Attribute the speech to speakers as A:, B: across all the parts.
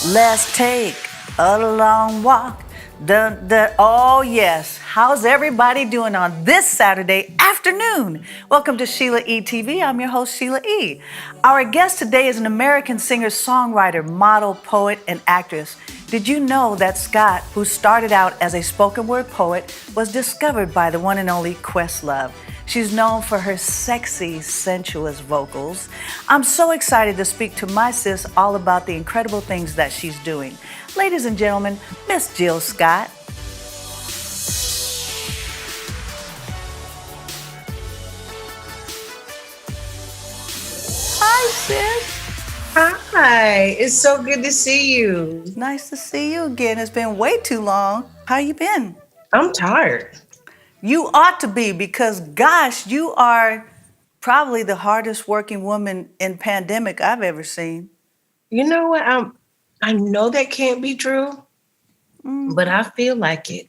A: Let's take a long walk. Dun, dun. Oh, yes. How's everybody doing on this Saturday afternoon? Welcome to Sheila ETV. I'm your host, Sheila E. Our guest today is an American singer, songwriter, model, poet, and actress. Did you know that Scott, who started out as a spoken word poet, was discovered by the one and only Questlove? She's known for her sexy, sensuous vocals. I'm so excited to speak to my sis all about the incredible things that she's doing. Ladies and gentlemen, Miss Jill Scott. Hi, sis.
B: Hi, it's so good to see you.
A: Nice to see you again. It's been way too long. How you been?
B: I'm tired.
A: You ought to be, because gosh, you are probably the hardest working woman in pandemic I've ever seen.
B: You know what? I know that can't be true, but I feel like it.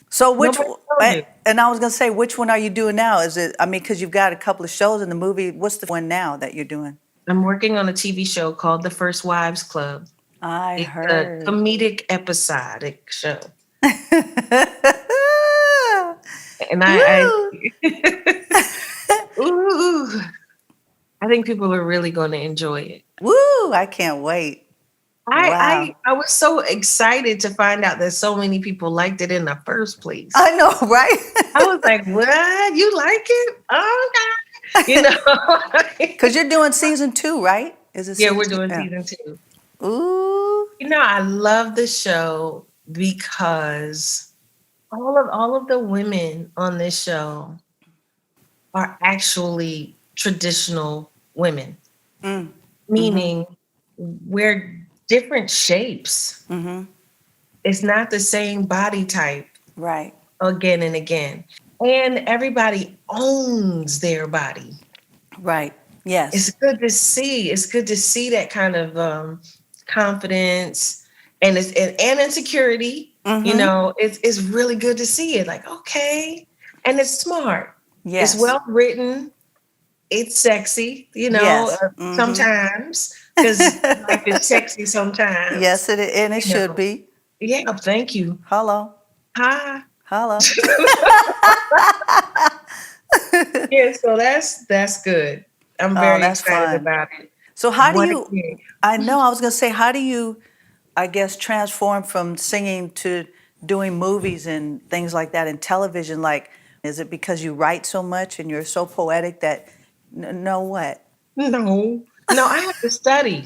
A: So
B: Nobody
A: and I was gonna say, which one are you doing now? Is it, I mean, because you've got a couple of shows in the movie. What's the one now that you're doing?
B: I'm working on a TV show called The First Wives Club.
A: I
B: It's
A: heard.
B: a comedic episodic show. And ooh, I think people are really going to enjoy it.
A: Woo! I can't wait.
B: I was so excited to find out that so many people liked it in the first place.
A: I know, right?
B: I was like, what? You like it? Oh, okay. You know?
A: Because you're doing season 2, right? Is it?
B: Yeah, we're
A: season
B: doing
A: 2?
B: season 2.
A: Ooh.
B: You know, I love the show because all of the women on this show are actually traditional women. Meaning we're different shapes. It's not the same body type.
A: Right.
B: Again and again. And everybody owns their body.
A: Right. Yes.
B: It's good to see. It's good to see that kind of confidence and insecurity. You know, it's really good to see it. Like, okay. And it's smart.
A: Yes.
B: It's well written. It's sexy, you know,
A: Yes.
B: sometimes, because life is sexy sometimes.
A: Yes, it is, and it should be.
B: Yeah, thank you.
A: Hello.
B: Hi.
A: Hello.
B: Yeah, so that's good. I'm very excited about it.
A: So how do you, I know, I was going to say, how do you, I guess, transform from singing to doing movies and things like that in television? Like, is it because you write so much and you're so poetic that, no what?
B: No, I have to study.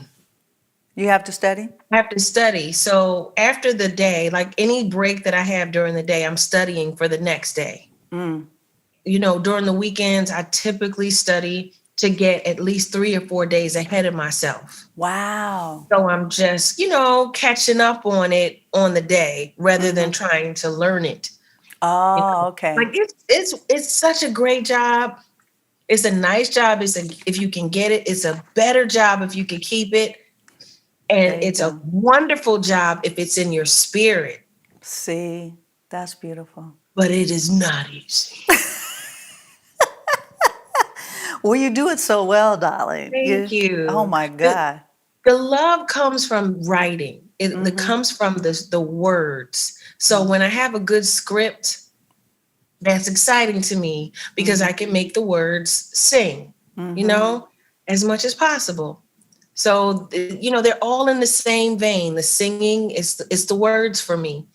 A: You have to study?
B: I have to study. So after the day, like any break that I have during the day, I'm studying for the next day. You know, during the weekends, I typically study to get at least 3 or 4 days ahead of myself.
A: Wow.
B: So I'm just, you know, catching up on it on the day rather than trying to learn it.
A: Oh,
B: You know?
A: okay.
B: Like it's such a great job. It's a nice job. If you can get it, it's a better job if you can keep it. And it's a wonderful job if it's in your spirit.
A: See, that's beautiful.
B: But it is not easy.
A: Well, you do it so well, darling.
B: Thank you.
A: Oh my God.
B: The love comes from writing. It comes from the words. So when I have a good script, that's exciting to me because I can make the words sing, you know, as much as possible. So, you know, they're all in the same vein. The singing is the words for me.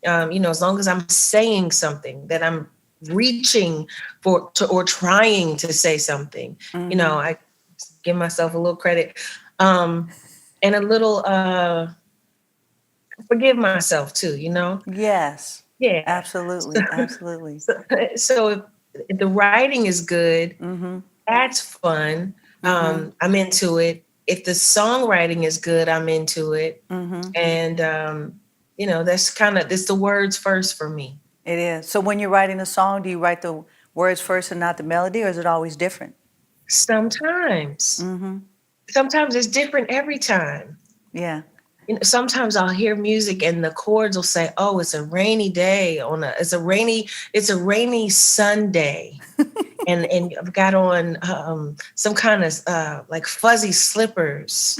B: You know, as long as I'm saying something that I'm reaching for or trying to say something, you know, I give myself a little credit and a little forgive myself too, you know?
A: Yes.
B: Yeah.
A: Absolutely. Absolutely.
B: So if the writing is good, that's fun. I'm into it. If the songwriting is good, I'm into it. And, you know, it's the words first for me.
A: It is. So when you're writing a song, do you write the words first and not the melody, or is it always different?
B: Sometimes. Sometimes it's different every time.
A: Yeah.
B: You know, sometimes I'll hear music and the chords will say, "Oh, it's a rainy day it's a rainy Sunday," and I've got on some kind of like fuzzy slippers,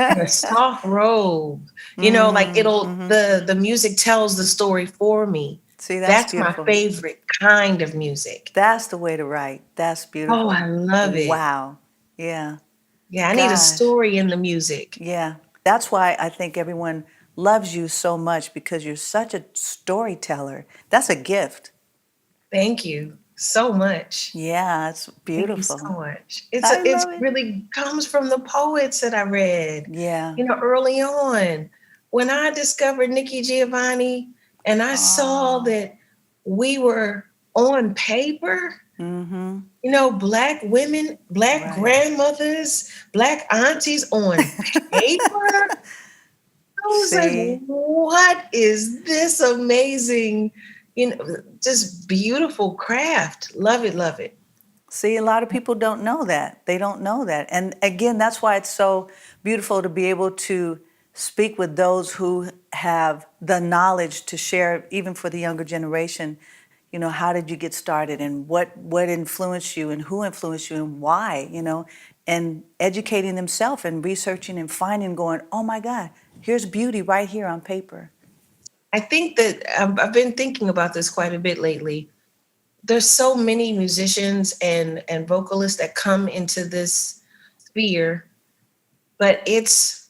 B: in a soft robe. Like
A: Mm-hmm.
B: the music tells the story for me.
A: See, that's
B: That's my
A: beautiful.
B: favorite kind of music.
A: That's the way to write. That's
B: Oh,
A: beautiful.
B: I love it.
A: Wow. Yeah.
B: Yeah, I need a
A: Gosh.
B: story in the music.
A: Yeah. That's why I think everyone loves you so much because you're such a storyteller. That's a gift.
B: Thank you so much.
A: Yeah, it's
B: Thank you so
A: beautiful.
B: much.
A: I
B: It's
A: love it.
B: really comes from the poets that I read,
A: Yeah.
B: early on. When I discovered Nikki Giovanni and I saw
A: Oh.
B: that we were on paper,
A: Mm-hmm.
B: Black women, Black
A: Right.
B: grandmothers, Black aunties on paper. I was like,
A: See,
B: what is this amazing, just beautiful craft? Love it, love it.
A: See, a lot of people don't know that. They don't know that. And again, that's why it's so beautiful to be able to speak with those who have the knowledge to share, even for the younger generation. How did you get started and what influenced you and who influenced you and why, and educating themselves and researching and finding, going, oh my God, here's beauty right here on paper.
B: I think that I've been thinking about this quite a bit lately. There's so many musicians and vocalists that come into this sphere, but it's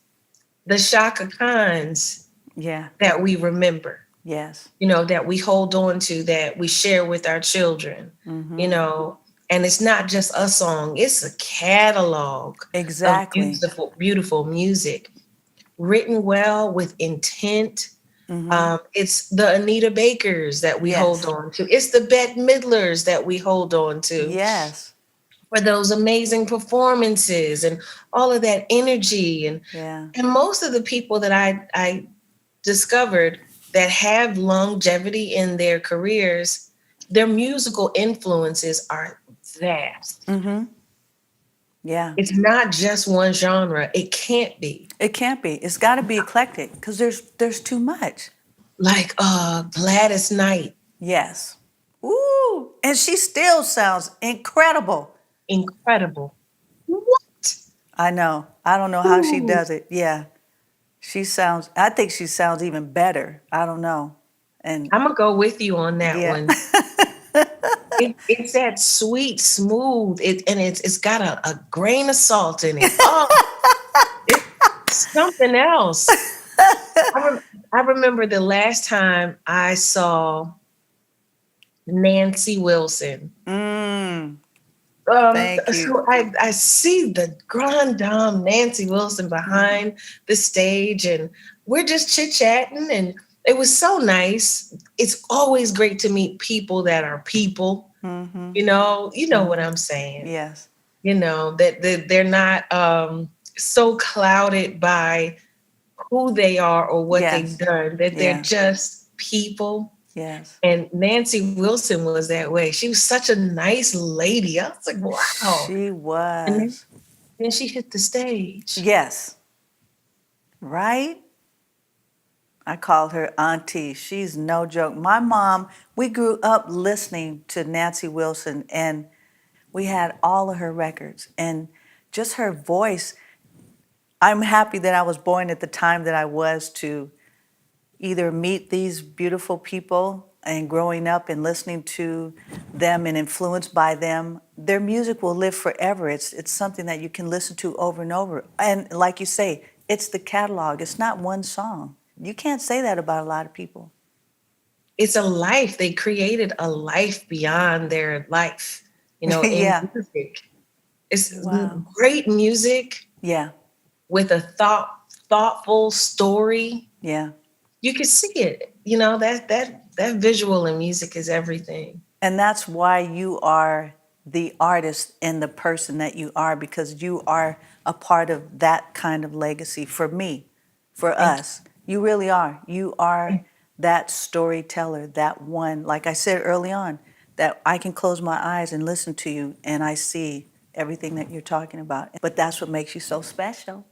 B: the Shaka Khans
A: Yeah,
B: that we remember,
A: yes.
B: that we hold on to, that we share with our children,
A: Mm-hmm.
B: you know, and it's not just a song, it's a catalog of
A: Exactly.
B: beautiful, beautiful music written well with intent.
A: Mm-hmm.
B: It's the Anita Bakers that we hold
A: Yes.
B: on to. It's the Bette Midlers that we hold on to
A: Yes.
B: for those amazing performances and all of that energy. And
A: Yeah.
B: and most of the people that I discovered that have longevity in their careers, their musical influences are vast.
A: Mm-hmm. Yeah.
B: It's not just one genre. It can't be.
A: It can't be. It's got to be eclectic because there's too much.
B: Like Gladys Knight,
A: Yes. Ooh, and she still sounds incredible.
B: incredible. What?
A: I know. I don't know how she
B: Ooh.
A: does it. Yeah. I think she sounds even better. I don't know. And
B: I'm gonna go with you on that
A: yeah.
B: one. It's that sweet, smooth, and it's got a grain of salt in it. Oh, it's something else. I remember the last time I saw Nancy Wilson.
A: Mm, thank you.
B: So I see the grand dame Nancy Wilson
A: Mm-hmm.
B: behind the stage, and we're just chit chatting, and it was so nice. It's always great to meet people that are people.
A: Mm-hmm.
B: You know what
A: Mm-hmm.
B: I'm saying.
A: Yes.
B: That they're not so clouded by who they are or what they've
A: Yes.
B: done. That they're
A: Yeah.
B: just people.
A: Yes.
B: And Nancy Wilson was that way. She was such a nice lady. I was like, wow.
A: She
B: And then,
A: was.
B: then she hit the stage.
A: Yes. Right? I call her auntie. She's no joke. My mom, we grew up listening to Nancy Wilson and we had all of her records and just her voice. I'm happy that I was born at the time that I was to either meet these beautiful people and growing up and listening to them and influenced by them. Their music will live forever. It's something that you can listen to over and over. And like you say, it's the catalog. It's not one song. You can't say that about a lot of people.
B: It's a life. They created a life beyond their life, in
A: Yeah.
B: music. It's
A: Wow.
B: great music
A: Yeah.
B: with a thoughtful story.
A: Yeah.
B: You can see it. That visual in music is everything.
A: And that's why you are the artist and the person that you are, because you are a part of that kind of legacy for me, for
B: Thank
A: us. You really are. You are
B: you.
A: that storyteller, that one, like I said early on, that I can close my eyes and listen to you and I see everything that you're talking about. But that's what makes you so special.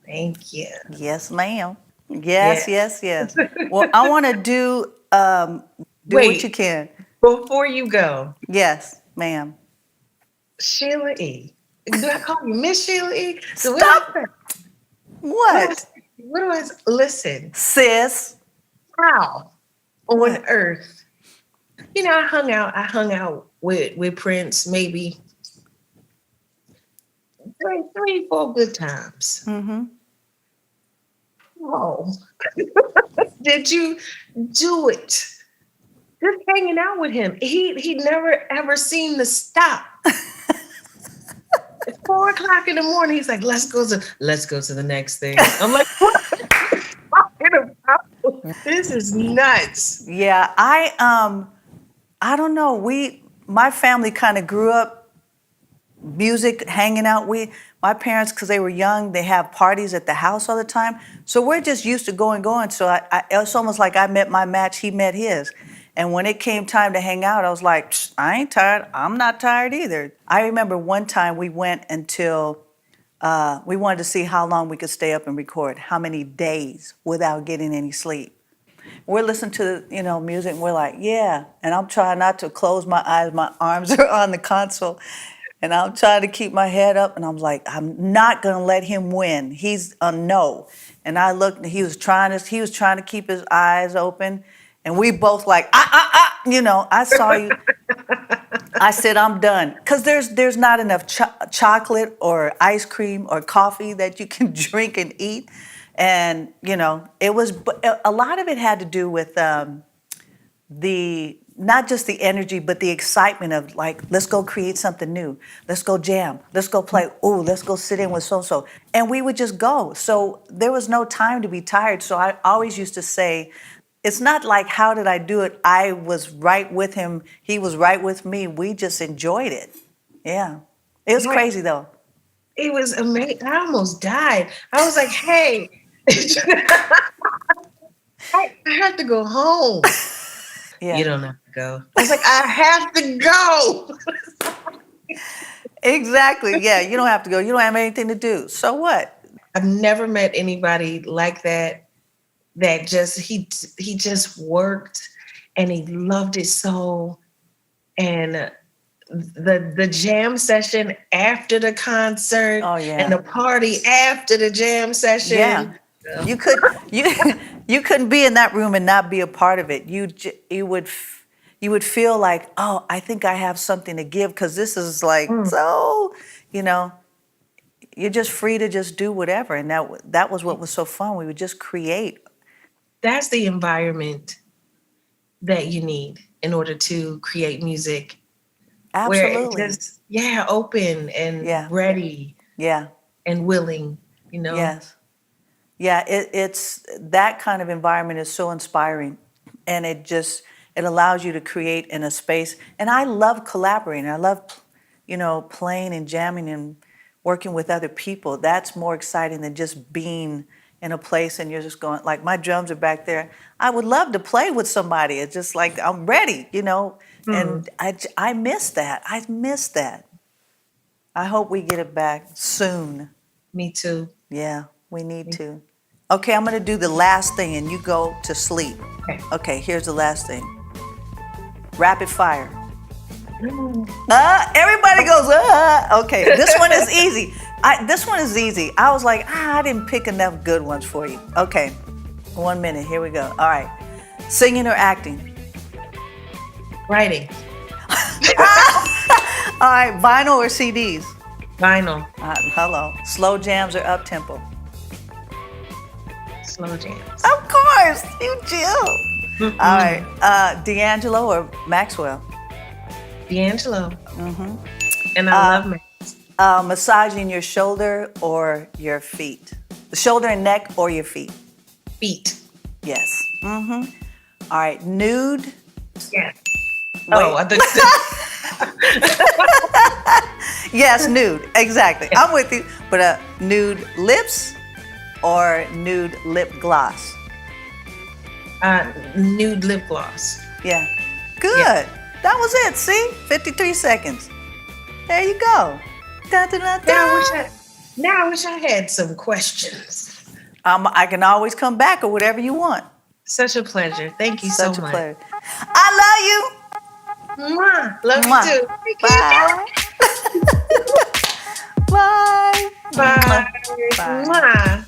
B: Thank you.
A: Yes, ma'am. Yes,
B: Yeah.
A: yes, yes. Well, I want to do what you
B: Wait,
A: can.
B: before you go,
A: Yes, ma'am.
B: Sheila E. Do I call you Miss Sheila E? So what
A: Stop.
B: I say?
A: What?
B: What do I listen?
A: Sis.
B: How on
A: What?
B: earth? You know, I hung out with Prince maybe three, 4 good times.
A: Mm-hmm.
B: Oh, did you do it? Just hanging out with him. He never ever seemed to stop. It's 4 o'clock in the morning. He's like, let's go to the next thing. I'm like, what are you talking about? This is nuts.
A: Yeah, I don't know. My family kind of grew up music, hanging out. My parents, because they were young, they have parties at the house all the time. So we're just used to going. So it's almost like I met my match, he met his. And when it came time to hang out, I was like, I ain't tired. I'm not tired either. I remember one time we went until we wanted to see how long we could stay up and record, how many days without getting any sleep. We're listening to music, and we're like, yeah. And I'm trying not to close my eyes. My arms are on the console. And I'm trying to keep my head up, and I'm like, I'm not gonna let him win. He's a no. And I looked, and he was trying to keep his eyes open, and we both like, I saw you. I said, I'm done, because there's not enough chocolate or ice cream or coffee that you can drink and eat, and it was a lot of it had to do with not just the energy, but the excitement of like, let's go create something new. Let's go jam. Let's go play. Ooh, let's go sit in with so-and-so. And we would just go. So there was no time to be tired. So I always used to say, it's not like, how did I do it? I was right with him. He was right with me. We just enjoyed it. Yeah. It was crazy though.
B: It was amazing. I almost died. I was like, hey, I have to go home.
A: Yeah.
B: You don't have to go. I was like, I have to go.
A: Exactly. Yeah, you don't have to go. You don't have anything to do. So what?
B: I've never met anybody like that. That just he just worked, and he loved it so. And the jam session after the concert, and the party after the jam session.
A: Yeah. You couldn't be in that room and not be a part of it. You would feel like, oh, I think I have something to give, because this is like so, you're just free to just do whatever, and that was what was so fun. We would just create.
B: That's the environment that you need in order to create music.
A: Absolutely.
B: Where it just open and ready.
A: Yeah.
B: And willing.
A: Yes. Yeah, it's that kind of environment is so inspiring, and it allows you to create in a space. And I love collaborating. I love, playing and jamming and working with other people. That's more exciting than just being in a place and you're just going, like, my drums are back there. I would love to play with somebody. It's just like, I'm ready, and I miss that. I miss that. I hope we get it back soon.
B: Me too.
A: Yeah, we need to. Okay, I'm going to do the last thing, and you go to sleep. Okay, here's the last thing. Rapid fire. Everybody goes, Okay, this one is easy. This one is easy. I was like, I didn't pick enough good ones for you. Okay, 1 minute. Here we go. All right. Singing or acting?
B: Writing.
A: All right, vinyl or CDs?
B: Vinyl.
A: Hello. Slow jams or up-tempo?
B: Slow jams.
A: Of course, you chill. All right, D'Angelo or Maxwell?
B: D'Angelo. And I love Max.
A: Massaging your shoulder or your feet? The shoulder and neck or your feet?
B: Feet.
A: Yes. All right, nude?
B: Yeah. Oh, I think.
A: Yes, nude. Exactly. I'm with you. But nude lips or nude lip gloss?
B: Nude lip gloss.
A: Yeah. Good. Yeah. That was it. See? 53 seconds. There you go. Da, da, da, da.
B: Now I wish I had some questions.
A: I can always come back or whatever you want.
B: Such a pleasure. Thank you so much.
A: Such a pleasure. I
B: love you. Mwah. Love
A: Mwah.
B: you too.
A: Bye. Bye.
B: Bye. Bye. Mwah.